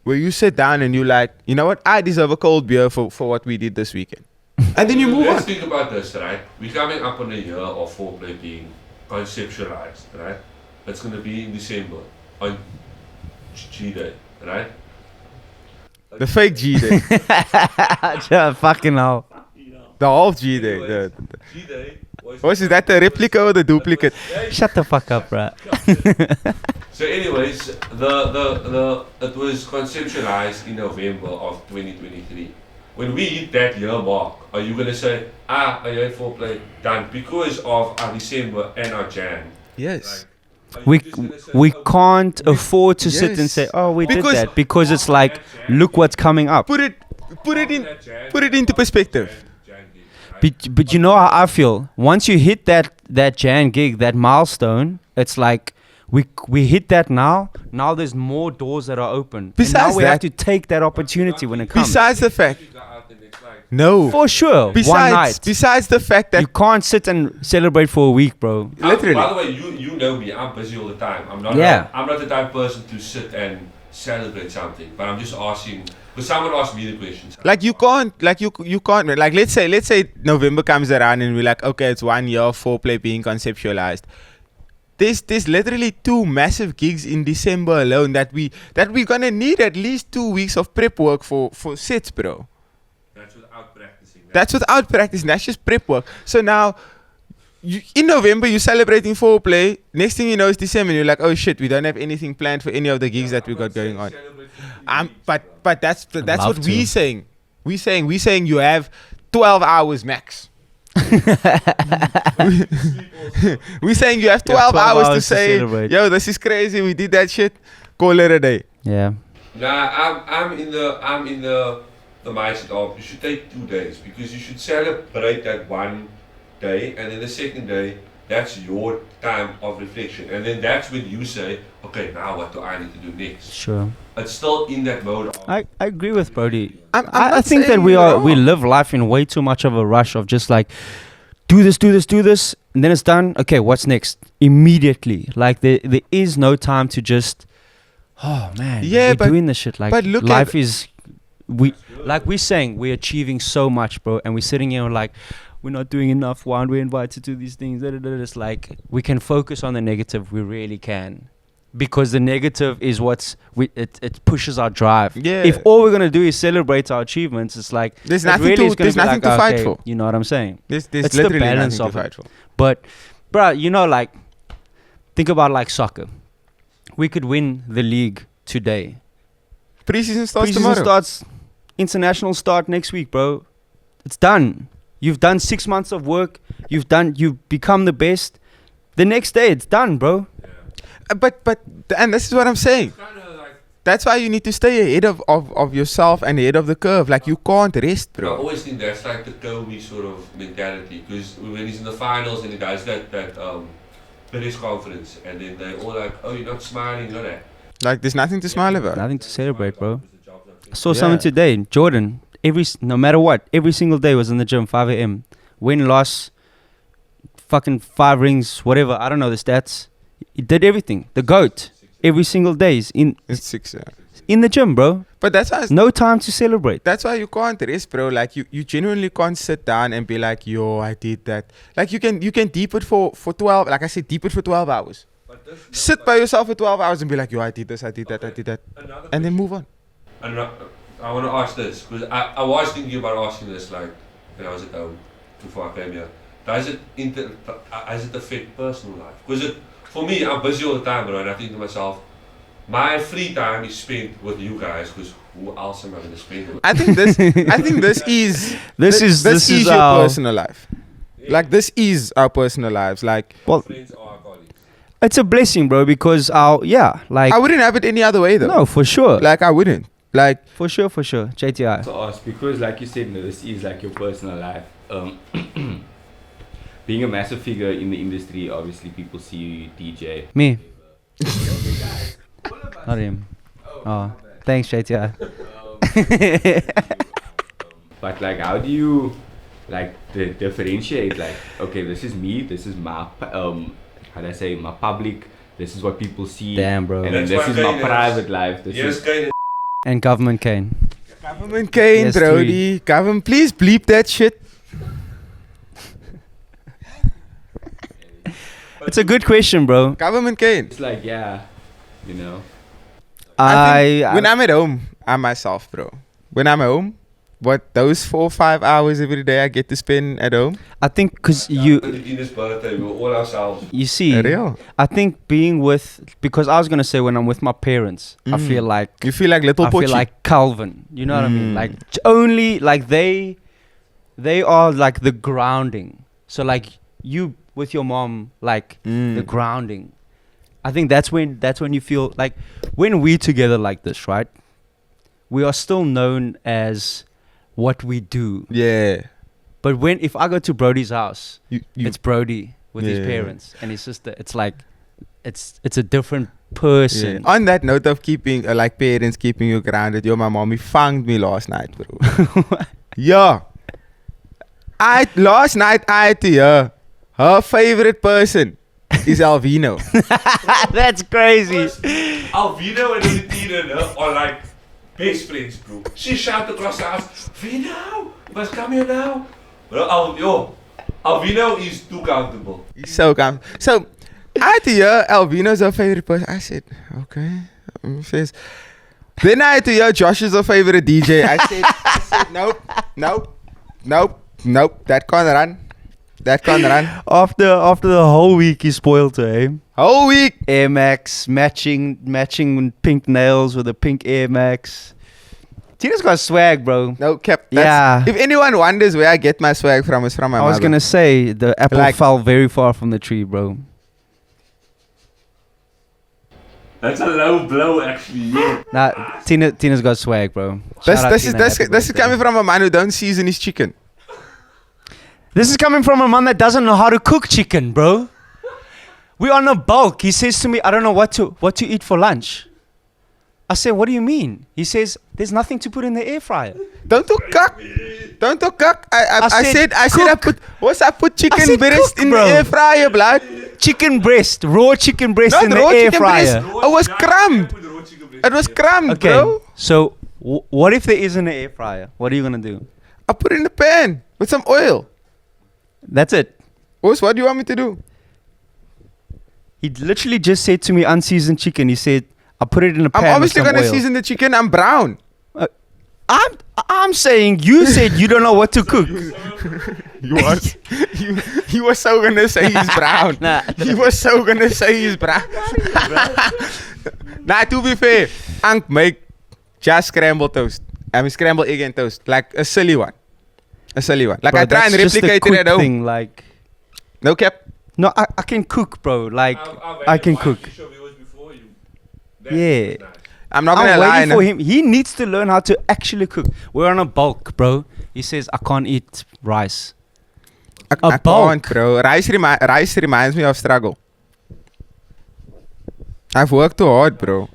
where you sit down and you like, you know what, I deserve a cold beer for what we did this weekend, and then you move Let's on. think about this, right? We're coming up on a year of Foreplay being conceptualized, right? It's going to be in December on G Day, right? The fake G day, Fucking hell. the half G day. Anyways, G Day Was that the replica or the duplicate? Shut the fuck up, bro. So anyways, the it was conceptualized in November of 2023. When we hit that year mark, are you gonna say, I had Foreplay done because of our December and our Jan? Yes. Are you We just gonna say, we "Oh, can't afford to sit and Yes. say, oh, we did Because- that, because it's like, look what's coming up. Put it into perspective. Jan gig, right? But you know how I feel. Once you hit that Jan gig, that milestone, it's like we hit that now. Now there's more doors that are open. And now Besides we have that- to take that opportunity when it comes. Besides the fact, You go out and it's like No. For sure. One night. Besides the fact that You can't sit and celebrate for a week, bro. literally. By the way, you know me. I'm busy all the time. I'm not the type of person to sit and celebrate something. But I'm just asking. Because someone asked me the questions. Like you can't, like you can't. Like let's say November comes around and we're like, okay, it's 1 year of Foreplay being conceptualized. There's literally 2 massive gigs in December alone that we're gonna need at least 2 weeks of prep work for sets, bro. That's without practicing. That's without practicing. That's just prep work. So now, in November you're celebrating Foreplay. Next thing you know, it's December. And you're like, oh shit, we don't have anything planned for any of the gigs that we got going on. But that's what we're saying. We're saying you have 12 hours max. We're saying you have 12 hours to say, yo, this is crazy. We did that shit. Call it a day. Yeah. Nah, I'm in the mindset of you should take 2 days because you should celebrate that one day, and then the second day that's your time of reflection, and then that's when you say, okay, now what do I need to do next? Sure. It's still in that mode. I agree with Brody. I I think that we live life in way too much of a rush of just like do this, and then it's done. Okay, what's next? Immediately. Like there is no time to just we're doing this shit. Like but look life is we're saying we're achieving so much, bro, and we're sitting here like we're not doing enough. Why aren't we invited to these things? It's like we can focus on the negative. We really can. Because the negative is it pushes our drive. Yeah. If all we're gonna do is celebrate our achievements, it's like there's nothing to fight for. You know what I'm saying? There's it's literally the balance nothing to of fight for. But, bro, you know, like think about like soccer. We could win the league today. Preseason starts Preseason tomorrow. starts. International start next week, bro. It's done. You've done 6 months of work. You've become the best. The next day, it's done, bro. And this is what I'm saying. That's why you need to stay ahead of yourself and ahead of the curve. Like you can't rest, I bro. always think that's like the Kobe sort of mentality, because when he's in the finals and he does that press conference, and then they're all like, "Oh, you're not smiling, you know that." Like there's nothing to smile about. Nothing to celebrate, bro. I saw something today. Jordan, no matter what, every single day was in the gym, 5 a.m. Win, loss, fucking 5 rings, whatever. I don't know the stats. He did everything. The GOAT. Every single day is It's 6. Yeah. in the gym, bro. But that's why No time to celebrate. that's why you can't rest, bro. Like you genuinely can't sit down and be like, yo, I did that. Like you can deep it for 12. Like I said, deep it for 12 hours. Sit by yourself for 12 hours and be like, yo, I did this, I did that, I did that, and then move on. And I want to ask this, because I was thinking about asking this like when I was at home before I came here. Does it affect personal life? Because for me, I'm busy all the time, bro, and I think to myself, my free time is spent with you guys, because who else am I going to spend with? I think this is your our personal life. Yeah. Like this is our personal lives. Like Friends or our colleagues. It's a blessing, bro, because I wouldn't have it any other way though. No, for sure. Like I wouldn't. Like For sure. JTI. To ask, because like you said, this is like your personal life. Being a massive figure in the industry, obviously people see you DJ. Me. Not him. Oh, thanks, JTI. But like, how do you like differentiate? Like, okay, this is me. This is my how do I say, my public. This is what people see. Damn, bro. And then That's this why is my KANE private life. This Yes, is KANE. And government KANE. government KANE, S3. Brody. Government, please bleep that shit. It's a good question, bro. Government KANE. it's like, yeah, you know. When I'm at home, I'm myself, bro. When I'm at home, what those 4 or 5 hours every day I get to spend at home, I think because Tina's birthday, we were all ourselves. you see, real. I think because I was gonna say when I'm with my parents, I feel like You feel like little I feel Pochi. like Calvin. You know what I mean? Like only like they are like the grounding. So like you with your mom, like the grounding. I think that's when you feel like when we're together like this, right? We are still known as what we do. Yeah. But if I go to Brody's house, You it's Brody with his Yeah. parents and his sister. It's like it's a different person. On that note of keeping like parents keeping you grounded, yo, my mommy fanged me last night, bro. Yeah. Last night I had to hear her favorite person is Alvino. That's crazy. Alvino and Tina are like best friends, bro. She shouted across the house, Vino, what's coming now? Bro, Alvino is too comfortable. He's so calm. So I had to hear Alvino's her favorite person. I said, okay. Then I had to hear Josh is her favorite DJ. I said, nope. That can't run. After the whole week, he spoiled her, eh? Whole week. Air Max, matching pink nails with a pink Air Max. Tina's got swag, bro. No cap. Yeah. If anyone wonders where I get my swag from, it's from my mother. I was gonna say the apple fell very far from the tree, bro. That's a low blow, actually. Nah, Tina's got swag, bro. This is coming from a man who don't season his chicken. This is coming from a man that doesn't know how to cook chicken, bro. We're on a bulk. He says to me, I don't know what to eat for lunch. I say, what do you mean? He says, there's nothing to put in the air fryer. Don't talk cock. I put chicken breast in the air fryer, blood. Chicken breast, raw chicken breast Not in the raw air chicken fryer. breast. It was crumbed, Okay, bro. so what if there isn't an air fryer? What are you gonna do? I put it in the pan with some oil. That's it. What do you want me to do? He literally just said to me, unseasoned chicken. He said, I put it in a pan. I'm obviously with some gonna oil. season the chicken. I'm brown. I'm saying you said you don't know what to cook. He was so gonna say he's brown. He was so gonna say he's brown. Nah, to be fair, Ank make just scrambled toast. I mean scrambled egg and toast, like a silly one. Like Bro, I try and that's just a replicate it quick at home. thing, like, No cap. no, I can cook, bro. Like, I can cook. Yeah. I'm not gonna lie. waiting for him. He needs to learn how to actually cook. We're on a bulk, bro. He says, I can't eat rice. I bulk. can't, bro. Rice reminds me of struggle. I've worked too hard, bro.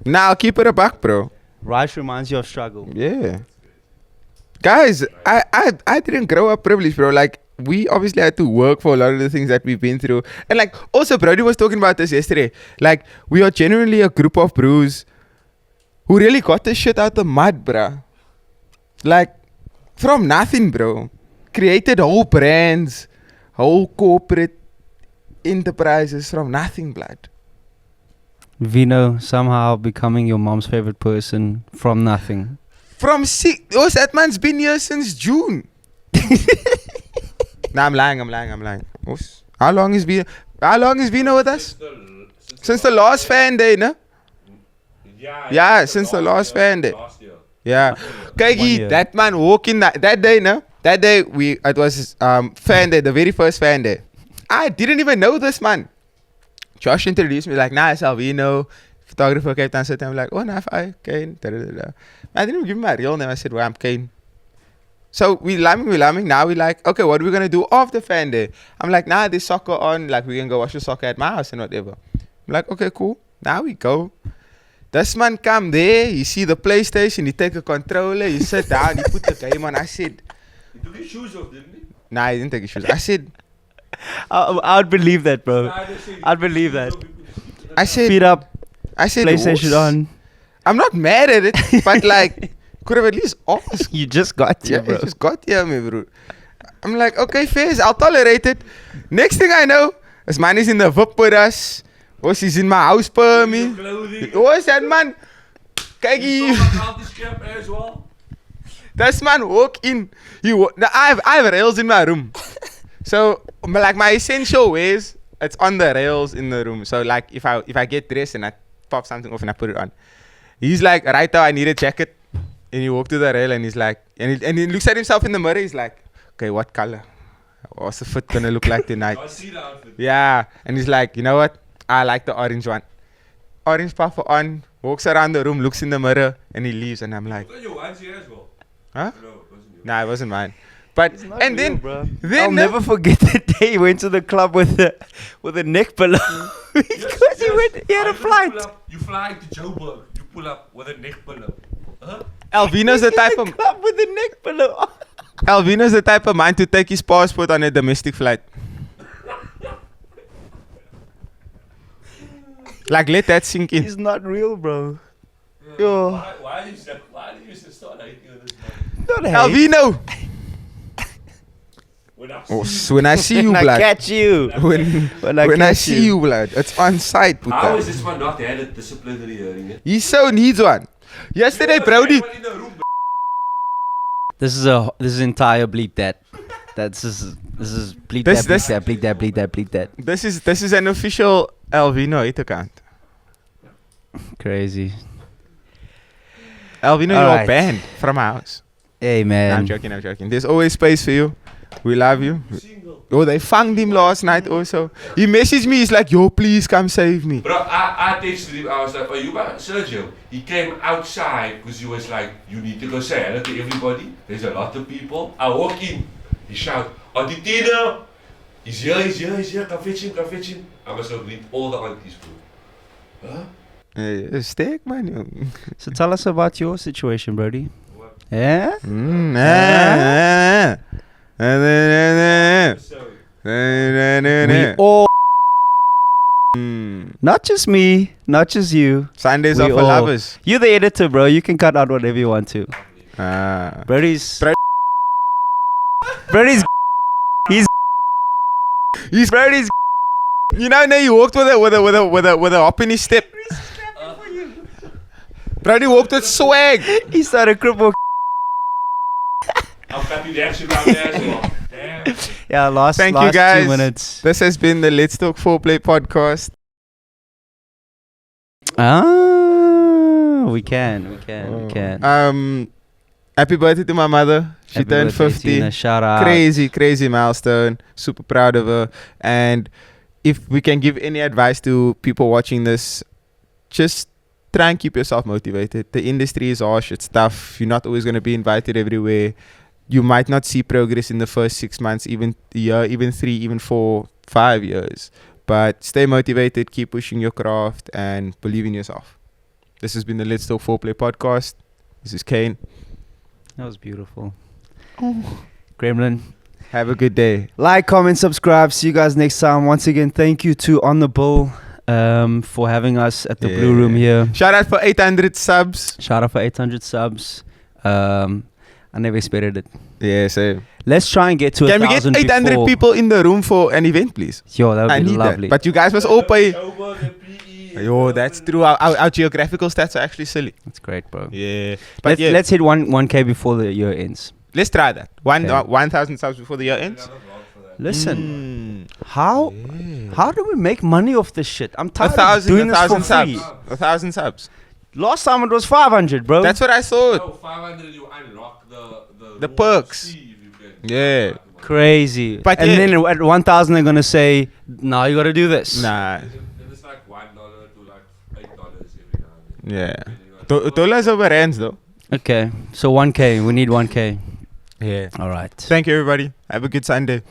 Nah, I'll keep it a buck, bro. Rice reminds you of struggle. Yeah. Guys, I didn't grow up privileged, bro. Like, we obviously had to work for a lot of the things that we've been through. And like, also, Brody was talking about this yesterday. Like, we are genuinely a group of bros who really got this shit out the mud, bruh. Like, from nothing, bro. Created whole brands, whole corporate enterprises from nothing, blood. Vino somehow becoming your mom's favorite person from nothing. That man's been here since June. Nah, I'm lying. How long is Vino with us? Since the last fan day, no? Yeah, since the last fan day. Yeah. Kagi, that man walking that day, no? That day it was fan day, the very first fan day. I didn't even know this man. Josh introduced me like, nah, it's Alvino, photographer, Cape Town City. I'm like, oh, nah, I KANE. I didn't even give him my real name. I said, well, I'm KANE. So we lambing. Now we like, okay, what are we gonna do after fan day? I'm like, nah, there's soccer on. Like, we can go watch the soccer at my house and whatever. I'm like, okay, cool. Now we go. This man come there. He see the PlayStation. He take a controller. He sit down. He put the game on. I said, he took his shoes off, didn't he? Nah, he didn't take his shoes. I said, I'd believe that, bro. I'd believe that. I said, Feet up. I said, PlayStation on. I'm not mad at it, but like, could have at least asked. You just got here, Yeah, bro. you just got here, me, bro. I'm like, okay, Faiz, I'll tolerate it. Next thing I know, this man is in the VIP with us. He's in my house per me. What's that man? Kijk, this man walk in. I have rails in my room. So, like, my essential ways, it's on the rails in the room. So, like, if I get dressed and I pop something off and I put it on, he's like, right now I need a jacket. And he walked to the rail and he's like, and he looks at himself in the mirror. He's like, okay, what color? What's the fit gonna look like tonight? I see the outfit. Yeah. And he's like, you know what? I like the orange one. Orange puffer on, walks around the room, looks in the mirror, and he leaves. And I'm like, Was that your onesie as well? huh? No, it wasn't yours. Nah, it wasn't mine. But and then I'll never forget the day he went to the club with a neck pillow because he had a flight. You fly to Joburg. You pull up with a neck pillow. Huh? Alvino's the type of club with the neck below. Alvino's the type of man to take his passport on a domestic flight. Like, let that sink in. He's not real, bro. Yo. Why do you start hating on this man? Not hate. Alvino! When I see you, When I blood. catch you. When I catch see you, blood. It's on site, How puta. is this man not had a disciplinary hearing? He so needs one. Yesterday, Brody. This is entire bleep that. This is bleep This- that, bleep that, bleep that, bleep that, bleep that. This is an official Alvino hate account. Crazy. Alvino, All you're right. banned from our house. Hey No, man. I'm joking. There's always space for you. We love you. Oh, they found him last night also. He messaged me. He's like, yo, please come save me. Bro, I texted him. I was like, are you by Sergio? He came outside because he was like, you need to go say hello to everybody. There's a lot of people. I walk in. He shout, Auntie Tina! He's here. Come fetch him. I must go greet all the aunties, bro. Huh? Steak, man. So tell us about your situation, Brody. What? Yeah? We all, not just me, not just you. Sundays We are for all- lovers. You're the editor, bro. You can cut out whatever you want to. Ah. Brody's. Bro- Brody's. He's Brody's. You know, now he walked with a hop in his step. Brody walked with swag. He started cripple. I'm happy to actually run there as well. Damn. Yeah, last Thank you, 2 guys. minutes. This has been the Let's Talk Foreplay podcast. Ah, we can. Happy birthday to my mother. She Happy turned birthday, 50. Tina. Shout out. Crazy milestone. Super proud of her. And if we can give any advice to people watching this, just try and keep yourself motivated. The industry is harsh. It's tough. You're not always going to be invited everywhere. You might not see progress in the first 6 months, even a year, even 3, even 4, 5 years. But stay motivated, keep pushing your craft, and believe in yourself. This has been the Let's Talk Foreplay podcast. This is KANE. That was beautiful. Gremlin. Have a good day. Like, comment, subscribe. See you guys next time. Once again, thank you to On The Bull for having us at the Blue Room here. Shout out for 800 subs. Shout out for 800 subs. I never expected it. Yeah, same. Let's try and get to Can we 1,000 get 800 before. people in the room for an event, please? Yo, that I would be need lovely. that. But you guys must all pay. Over the PE. Yo, that's true. Our geographical stats are actually silly. That's great, bro. Yeah. But Let's hit 1K before the year ends. let's try that. Okay. 1,000 subs before the year ends. Listen, how do we make money off this shit? I'm tired of 1,000 doing this for subs. free. 1,000 subs. Last time it was 500, bro. That's what I thought. No, 500 you unlock The rules. perks. See if you can. Yeah. crazy. But and yeah. then at 1,000 they're gonna say, "Now you gotta do this." Nah. If it's like $1 to like $8 every now and then. Yeah. Depending on- Dollars over rands though. Okay, so 1K. We need 1K. Yeah. All right. Thank you, everybody. Have a good Sunday.